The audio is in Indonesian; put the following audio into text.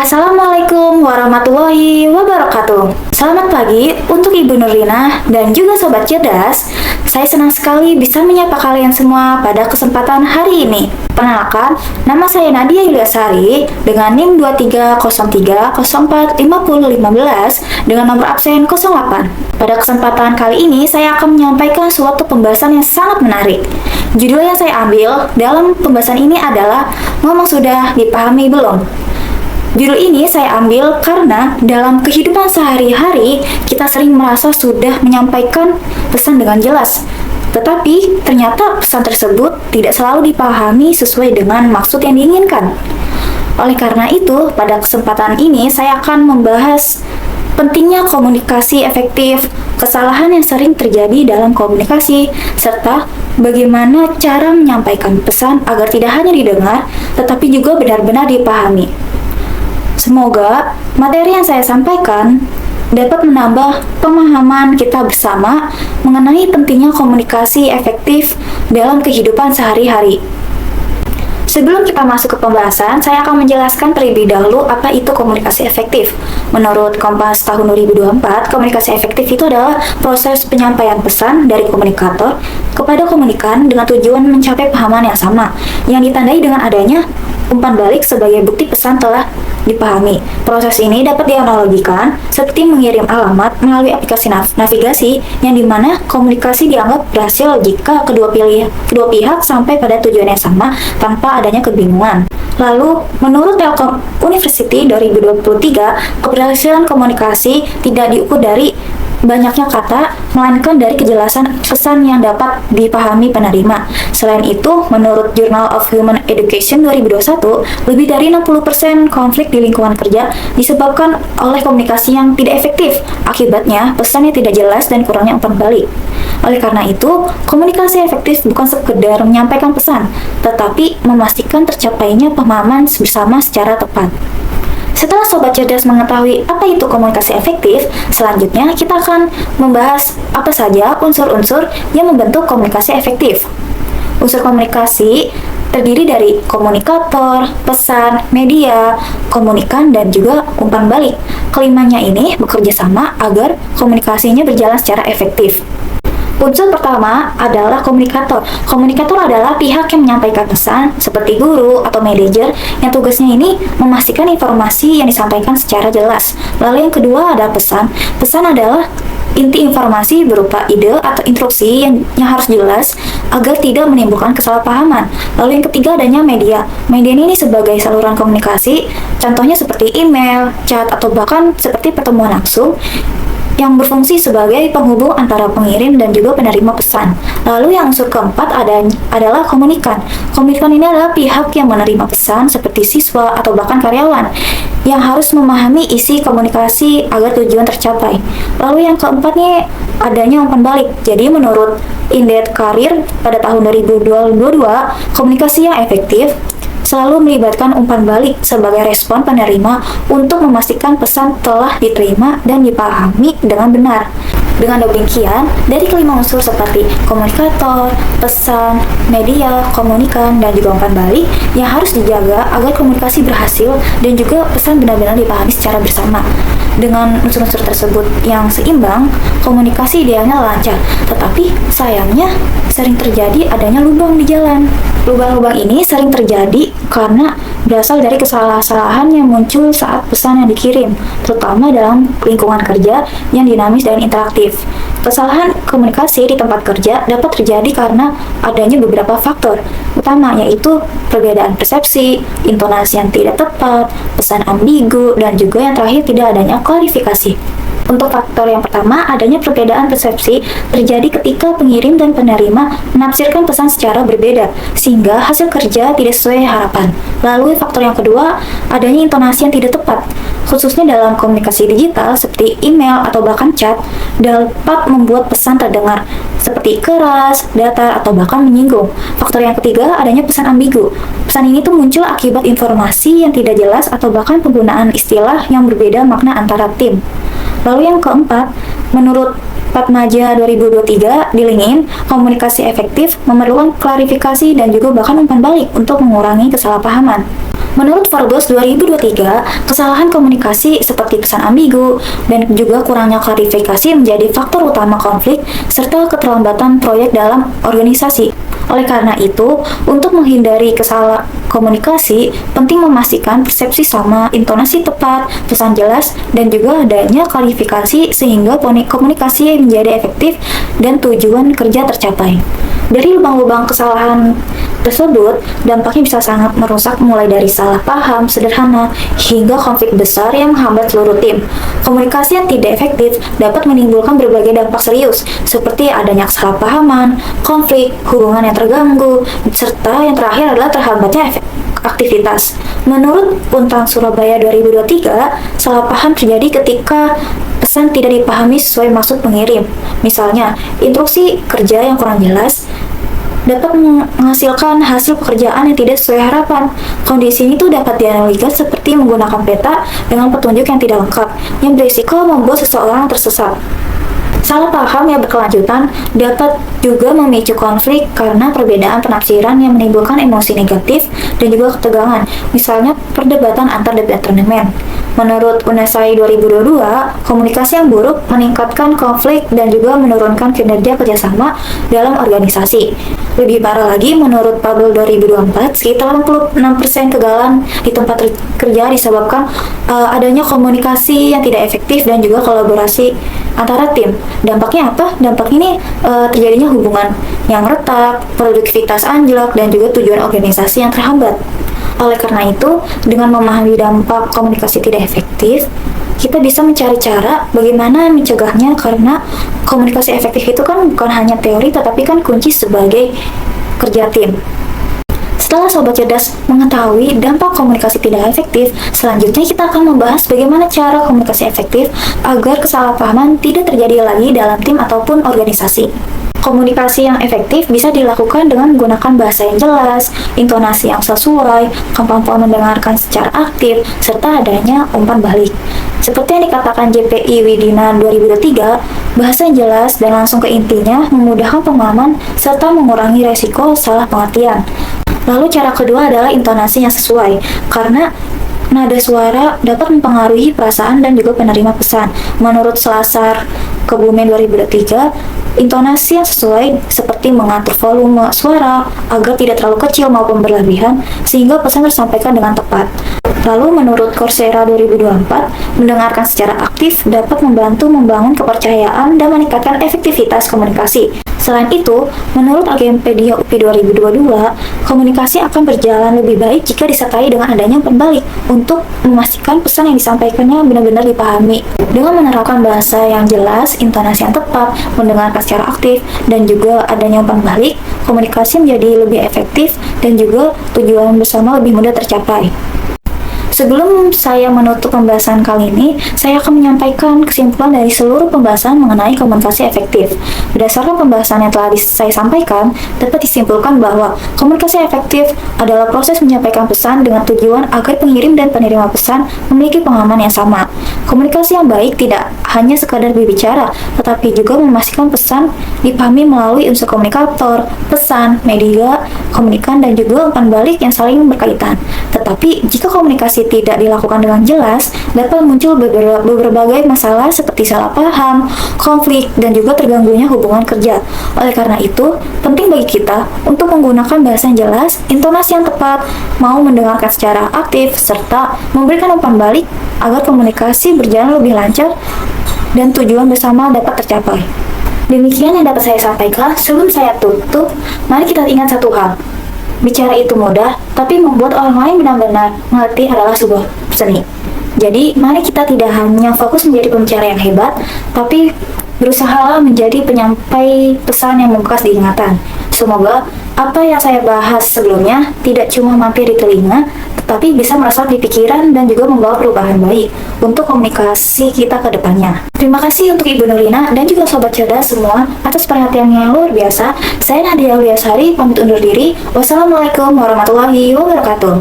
Assalamualaikum warahmatullahi wabarakatuh. Selamat pagi untuk Ibu Nurina dan juga Sobat Cerdas. Saya senang sekali bisa menyapa kalian semua pada kesempatan hari ini. Perkenalkan, nama saya Nadia Yuliasari dengan NIM 2303045015 dengan nomor absen 08. Pada kesempatan kali ini, saya akan menyampaikan suatu pembahasan yang sangat menarik. Judul yang saya ambil dalam pembahasan ini adalah Ngomong Sudah Dipahami Belum? Judul ini saya ambil karena dalam kehidupan sehari-hari kita sering merasa sudah menyampaikan pesan dengan jelas. Tetapi ternyata pesan tersebut tidak selalu dipahami sesuai dengan maksud yang diinginkan. Oleh karena itu, pada kesempatan ini saya akan membahas pentingnya komunikasi efektif, kesalahan yang sering terjadi dalam komunikasi, serta bagaimana cara menyampaikan pesan agar tidak hanya didengar, tetapi juga benar-benar dipahami. Semoga materi yang saya sampaikan dapat menambah pemahaman kita bersama mengenai pentingnya komunikasi efektif dalam kehidupan sehari-hari. Sebelum kita masuk ke pembahasan, saya akan menjelaskan terlebih dahulu apa itu komunikasi efektif. Menurut Kompas tahun 2024, komunikasi efektif itu adalah proses penyampaian pesan dari komunikator kepada komunikan dengan tujuan mencapai pahaman yang sama, yang ditandai dengan adanya umpan balik sebagai bukti pesan telah dipahami. Proses ini dapat dianalogikan seperti mengirim alamat melalui aplikasi navigasi yang dimana komunikasi dianggap berhasil jika kedua pihak sampai pada tujuan yang sama tanpa adanya kebingungan. Lalu, menurut Telkom University 2023, keberhasilan komunikasi tidak diukur dari banyaknya kata, melainkan dari kejelasan pesan yang dapat dipahami penerima. Selain itu, menurut Journal of Human Education 2021, lebih dari 60% konflik di lingkungan kerja disebabkan oleh komunikasi yang tidak efektif. Akibatnya, pesan yang tidak jelas dan kurangnya umpan balik. Oleh karena itu, komunikasi efektif bukan sekedar menyampaikan pesan, tetapi memastikan tercapainya pemahaman bersama secara tepat. Setelah Sobat Cerdas mengetahui apa itu komunikasi efektif, selanjutnya kita akan membahas apa saja unsur-unsur yang membentuk komunikasi efektif. Unsur komunikasi terdiri dari komunikator, pesan, media, komunikan, dan juga umpan balik. Kelimanya ini bekerja sama agar komunikasinya berjalan secara efektif. Unsur pertama adalah komunikator. Komunikator adalah pihak yang menyampaikan pesan seperti guru atau manajer yang tugasnya ini memastikan informasi yang disampaikan secara jelas. Lalu yang kedua adalah pesan. Pesan adalah inti informasi berupa ide atau instruksi yang harus jelas agar tidak menimbulkan kesalahpahaman. Lalu yang ketiga adanya media. Media ini sebagai saluran komunikasi, contohnya seperti email, chat, atau bahkan seperti pertemuan langsung yang berfungsi sebagai penghubung antara pengirim dan juga penerima pesan. Lalu yang unsur keempat adalah komunikan. Komunikan ini adalah pihak yang menerima pesan seperti siswa atau bahkan karyawan yang harus memahami isi komunikasi agar tujuan tercapai. Lalu yang keempat nih adanya umpan balik. Jadi menurut Indeed Career pada tahun 2022, komunikasi yang efektif selalu melibatkan umpan balik sebagai respon penerima untuk memastikan pesan telah diterima dan dipahami dengan benar. Dengan demikian, dari kelima unsur seperti komunikator, pesan, media, komunikan, dan juga umpan balik yang harus dijaga agar komunikasi berhasil dan juga pesan benar-benar dipahami secara bersama. Dengan unsur-unsur tersebut yang seimbang, komunikasi idealnya lancar, tetapi sayangnya sering terjadi adanya lubang di jalan. Lubang-lubang ini sering terjadi karena berasal dari kesalahan yang muncul saat pesan yang dikirim, terutama dalam lingkungan kerja yang dinamis dan interaktif. Kesalahan komunikasi di tempat kerja dapat terjadi karena adanya beberapa faktor, utama yaitu perbedaan persepsi, intonasi yang tidak tepat, pesan ambigu, dan juga yang terakhir tidak adanya klarifikasi. Untuk faktor yang pertama, adanya perbedaan persepsi terjadi ketika pengirim dan penerima menafsirkan pesan secara berbeda, sehingga hasil kerja tidak sesuai harapan. Lalu faktor yang kedua, adanya intonasi yang tidak tepat, khususnya dalam komunikasi digital seperti email atau bahkan chat, dapat membuat pesan terdengar seperti keras, datar, atau bahkan menyinggung. Faktor yang ketiga, adanya pesan ambigu. Pesan ini tuh muncul akibat informasi yang tidak jelas atau bahkan penggunaan istilah yang berbeda makna antara tim. Lalu yang keempat, menurut Fatmaja 2023 di LinkedIn, komunikasi efektif memerlukan klarifikasi dan juga bahkan umpan balik untuk mengurangi kesalahpahaman. Menurut Forbes 2023, kesalahan komunikasi seperti pesan ambigu dan juga kurangnya klarifikasi menjadi faktor utama konflik serta keterlambatan proyek dalam organisasi. Oleh karena itu, untuk menghindari kesalahan komunikasi, penting memastikan persepsi sama, intonasi tepat, pesan jelas, dan juga adanya klarifikasi sehingga komunikasi menjadi efektif dan tujuan kerja tercapai. Dari lubang-lubang kesalahan tersebut, dampaknya bisa sangat merusak mulai dari salah paham sederhana hingga konflik besar yang menghambat seluruh tim. Komunikasi yang tidak efektif dapat menimbulkan berbagai dampak serius, seperti adanya kesalahpahaman, konflik, hubungan yang terganggu, serta yang terakhir adalah terhambatnya aktivitas. Menurut Untang Surabaya 2023, salah paham terjadi ketika pesan tidak dipahami sesuai maksud pengirim. Misalnya, instruksi kerja yang kurang jelas dapat menghasilkan hasil pekerjaan yang tidak sesuai harapan. Kondisi ini tuh dapat dianalisa seperti menggunakan peta dengan petunjuk yang tidak lengkap, yang berisiko membuat seseorang tersesat. Salah paham yang berkelanjutan dapat juga memicu konflik karena perbedaan penafsiran yang menimbulkan emosi negatif dan juga ketegangan, misalnya perdebatan antar departemen. Menurut UNESAI 2022, komunikasi yang buruk meningkatkan konflik dan juga menurunkan kinerja kerjasama dalam organisasi. Lebih parah lagi, menurut Pablo 2024, sekitar 86% kegagalan di tempat kerja disebabkan adanya komunikasi yang tidak efektif dan juga kolaborasi antara tim. Dampaknya apa? Dampak ini terjadinya hubungan yang retak, produktivitas anjlok, dan juga tujuan organisasi yang terhambat. Oleh karena itu, dengan memahami dampak komunikasi tidak efektif, kita bisa mencari cara bagaimana mencegahnya, karena komunikasi efektif itu kan bukan hanya teori, tetapi kan kunci sebagai kerja tim. Setelah Sobat Cerdas mengetahui dampak komunikasi tidak efektif, selanjutnya kita akan membahas bagaimana cara komunikasi efektif agar kesalahpahaman tidak terjadi lagi dalam tim ataupun organisasi. Komunikasi yang efektif bisa dilakukan dengan menggunakan bahasa yang jelas, intonasi yang sesuai, kemampuan mendengarkan secara aktif, serta adanya umpan balik. Seperti yang dikatakan JPI Widina 2023, bahasa yang jelas dan langsung ke intinya memudahkan pemahaman serta mengurangi resiko salah pengertian. Lalu cara kedua adalah intonasi yang sesuai, karena nada suara dapat mempengaruhi perasaan dan juga penerima pesan. Menurut Selasar Kebumen 2023, intonasi yang sesuai seperti mengatur volume suara agar tidak terlalu kecil maupun berlebihan sehingga pesan tersampaikan dengan tepat. Lalu menurut Coursera 2024, mendengarkan secara aktif dapat membantu membangun kepercayaan dan meningkatkan efektivitas komunikasi. Selain itu, menurut Agenpedia UPI 2022, komunikasi akan berjalan lebih baik jika disertai dengan adanya umpan balik untuk memastikan pesan yang disampaikannya benar-benar dipahami. Dengan menerapkan bahasa yang jelas, intonasi yang tepat, mendengarkan secara aktif, dan juga adanya umpan balik, komunikasi menjadi lebih efektif dan juga tujuan bersama lebih mudah tercapai. Sebelum saya menutup pembahasan kali ini, saya akan menyampaikan kesimpulan dari seluruh pembahasan mengenai komunikasi efektif. Berdasarkan pembahasan yang telah saya sampaikan, dapat disimpulkan bahwa komunikasi efektif adalah proses menyampaikan pesan dengan tujuan agar pengirim dan penerima pesan memiliki pemahaman yang sama. Komunikasi yang baik tidak hanya sekadar berbicara, tetapi juga memastikan pesan dipahami melalui unsur komunikator, pesan, media, komunikan, dan juga umpan balik yang saling berkaitan. Tetapi jika komunikasi tidak dilakukan dengan jelas, dapat muncul berbagai masalah seperti salah paham, konflik, dan juga terganggunya hubungan kerja. Oleh karena itu, penting bagi kita untuk menggunakan bahasa yang jelas, intonasi yang tepat, mau mendengarkan secara aktif, serta memberikan umpan balik agar komunikasi berjalan lebih lancar dan tujuan bersama dapat tercapai. Demikian yang dapat saya sampaikan. Sebelum saya tutup, mari kita ingat satu hal. Bicara itu mudah, tapi membuat orang lain benar-benar mengerti adalah sebuah seni. Jadi, mari kita tidak hanya fokus menjadi pembicara yang hebat, tapi berusaha menjadi penyampai pesan yang membekas di ingatan. Semoga apa yang saya bahas sebelumnya tidak cuma mampir di telinga, tetapi bisa meresap di pikiran dan juga membawa perubahan baik untuk komunikasi kita ke depannya. Terima kasih untuk Ibu Nurlina dan juga Sobat Cerdas semua atas perhatiannya yang luar biasa. Saya Nadia Auliasari, pamit undur diri. Wassalamualaikum warahmatullahi wabarakatuh.